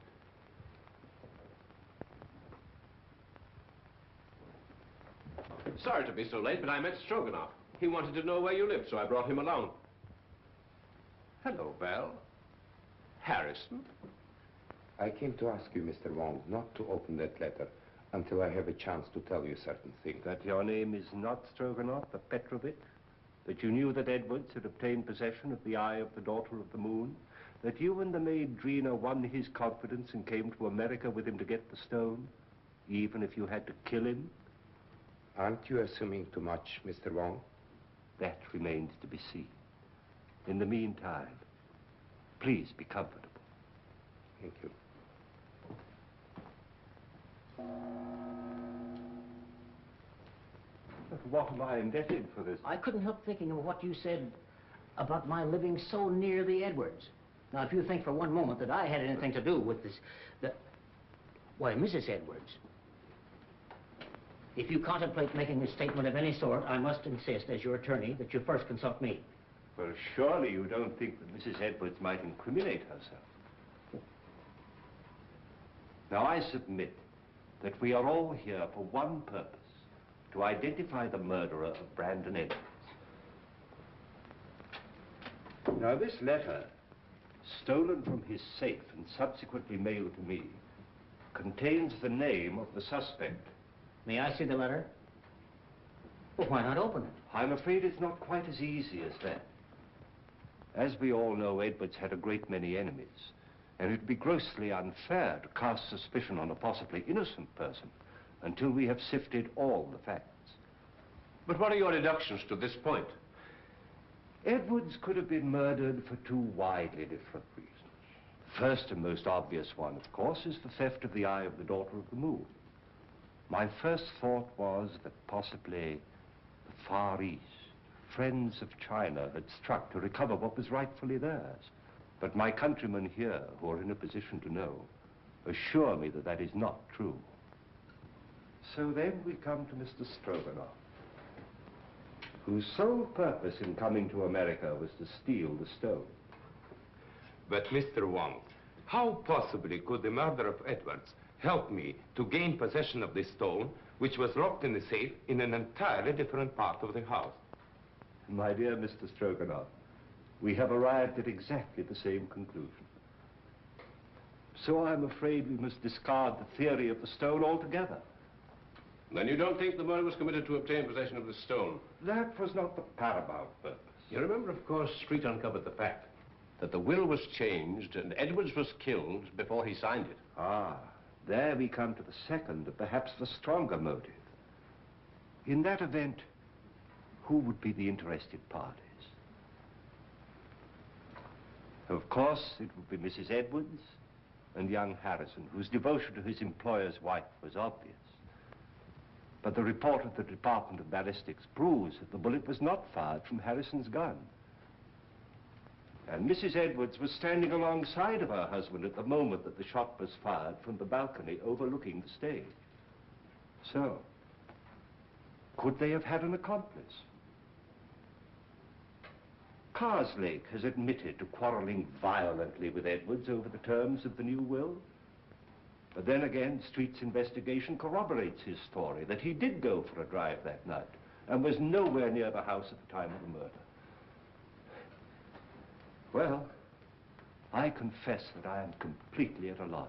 Sorry to be so late, but I met Stroganoff. He wanted to know where you lived, so I brought him along. Hello, Val. Harrison? I came to ask you, Mr. Wong, not to open that letter until I have a chance to tell you certain things. That your name is not Stroganoff, but Petrovich? That you knew that Edwards had obtained possession of the eye of the daughter of the moon? That you and the maid Drina won his confidence and came to America with him to get the stone, even if you had to kill him? Aren't you assuming too much, Mr. Wong? That remains to be seen. In the meantime, please be comfortable. Thank you. But what am I indebted for this? I couldn't help thinking of what you said about my living so near the Edwards. Now, if you think for one moment that I had anything to do with this, why, Mrs. Edwards, if you contemplate making a statement of any sort, I must insist, as your attorney, that you first consult me. Well, surely you don't think that Mrs. Edwards might incriminate herself. Now, I submit that we are all here for one purpose, to identify the murderer of Brandon Edwards. Now, this letter, stolen from his safe and subsequently mailed to me, contains the name of the suspect. May I see the letter? Well, why not open it? I'm afraid it's not quite as easy as that. As we all know, Edwards had a great many enemies, and it'd be grossly unfair to cast suspicion on a possibly innocent person until we have sifted all the facts. But what are your deductions to this point? Edwards could have been murdered for 2 widely different reasons. The first and most obvious one, of course, is the theft of the eye of the daughter of the moon. My first thought was that possibly the Far East, friends of China, had struck to recover what was rightfully theirs. But my countrymen here, who are in a position to know, assure me that that is not true. So then we come to Mr. Stroganoff, whose sole purpose in coming to America was to steal the stone. But, Mr. Wong, how possibly could the murder of Edwards help me to gain possession of this stone, which was locked in the safe in an entirely different part of the house? My dear Mr. Stroganoff, we have arrived at exactly the same conclusion. So I'm afraid we must discard the theory of the stone altogether. Then you don't think the murder was committed to obtain possession of the stone? That was not the paramount purpose. You remember, of course, Street uncovered the fact that the will was changed and Edwards was killed before he signed it. Ah, there we come to the second, and perhaps the stronger motive. In that event, who would be the interested parties? Of course, it would be Mrs. Edwards and young Harrison, whose devotion to his employer's wife was obvious. But the report of the Department of Ballistics proves that the bullet was not fired from Harrison's gun. And Mrs. Edwards was standing alongside of her husband at the moment that the shot was fired from the balcony overlooking the stage. So, could they have had an accomplice? Karslake has admitted to quarreling violently with Edwards over the terms of the new will. But then again, Street's investigation corroborates his story that he did go for a drive that night and was nowhere near the house at the time of the murder. Well, I confess that I am completely at a loss,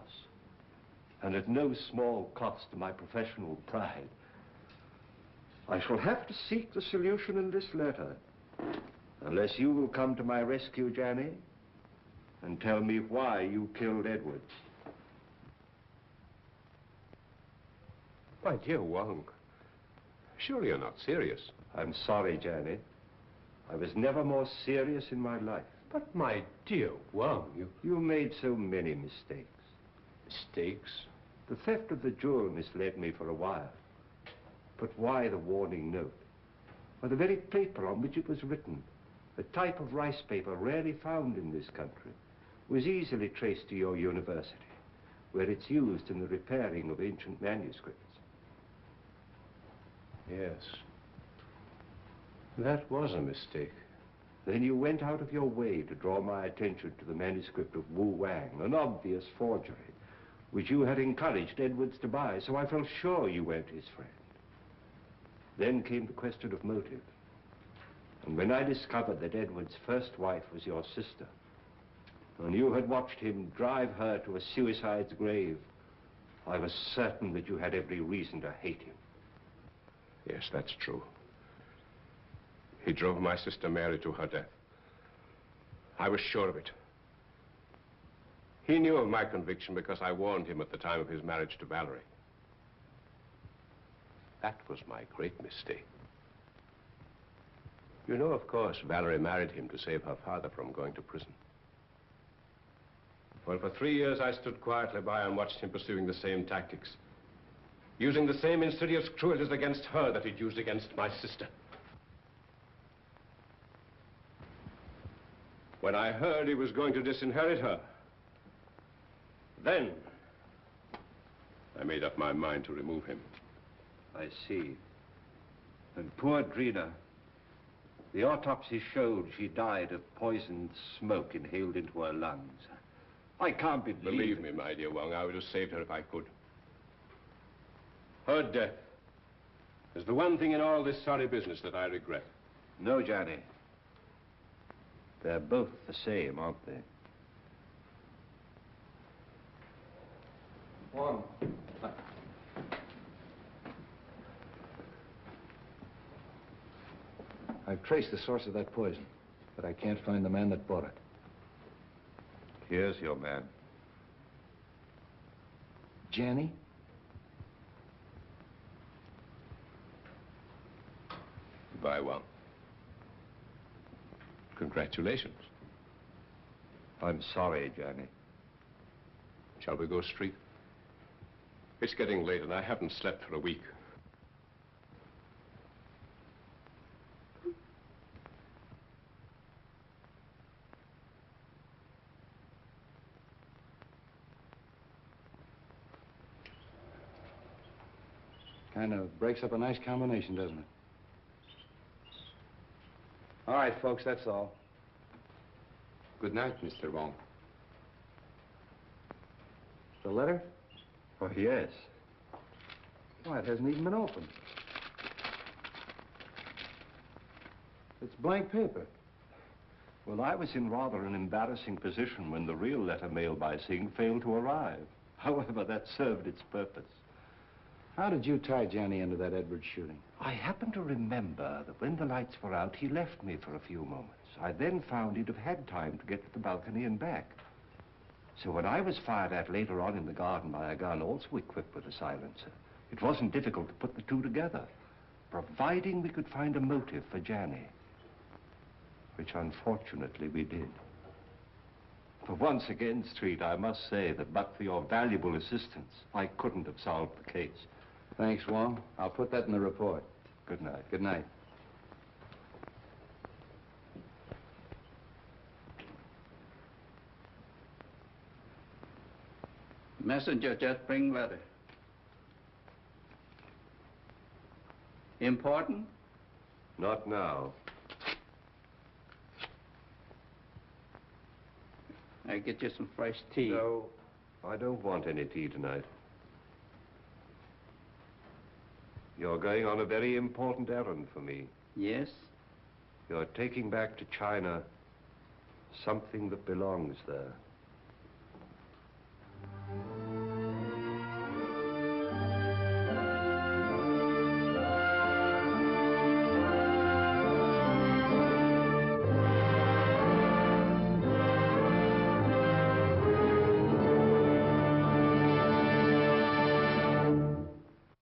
and at no small cost to my professional pride. I shall have to seek the solution in this letter, unless you will come to my rescue, Janny, and tell me why you killed Edwards. My dear Wong, surely you're not serious. I'm sorry, Janny. I was never more serious in my life. But my dear Wong, You made so many mistakes. Mistakes? The theft of the jewel misled me for a while. But why the warning note? Why, the very paper on which it was written, a type of rice paper rarely found in this country, was easily traced to your university, where it's used in the repairing of ancient manuscripts. Yes. That was a mistake. Then you went out of your way to draw my attention to the manuscript of Wu Wang, an obvious forgery, which you had encouraged Edwards to buy, so I felt sure you weren't his friend. Then came the question of motive. And when I discovered that Edwards' first wife was your sister, and you had watched him drive her to a suicide's grave, I was certain that you had every reason to hate him. Yes, that's true. He drove my sister Mary to her death. I was sure of it. He knew of my conviction because I warned him at the time of his marriage to Valerie. That was my great mistake. You know, of course, Valerie married him to save her father from going to prison. Well, for 3 years, I stood quietly by and watched him pursuing the same tactics, using the same insidious cruelties against her that he'd used against my sister. When I heard he was going to disinherit her, then I made up my mind to remove him. I see. And poor Drina, the autopsy showed she died of poisoned smoke inhaled into her lungs. I can't Believe me, my dear Wong, I would have saved her if I could. Her death is the one thing in all this sorry business that I regret. No, Johnny. They're both the same, aren't they? Wong. I've traced the source of that poison, but I can't find the man that bought it. Here's your man. Janny? Goodbye, Wong. Congratulations. I'm sorry, Johnny. Shall we go street? It's getting late and I haven't slept for a week. Kind of breaks up a nice combination, doesn't it? All right, folks, that's all. Good night, Mr. Wong. The letter? Oh, yes. Why, it hasn't even been opened. It's blank paper. Well, I was in rather an embarrassing position when the real letter mailed by Singh failed to arrive. However, that served its purpose. How did you tie Johnny into that Edwards shooting? I happen to remember that when the lights were out, he left me for a few moments. I then found he'd have had time to get to the balcony and back. So when I was fired at later on in the garden by a gun also equipped with a silencer, it wasn't difficult to put the two together, providing we could find a motive for Johnny, which unfortunately we did. For once again, Street, I must say that but for your valuable assistance, I couldn't have solved the case. Thanks, Wong. I'll put that in the report. Good night. Good night. Messenger just bring letter. Important? Not now. I get you some fresh tea. No. I don't want any tea tonight. You're going on a very important errand for me. Yes? You're taking back to China something that belongs there.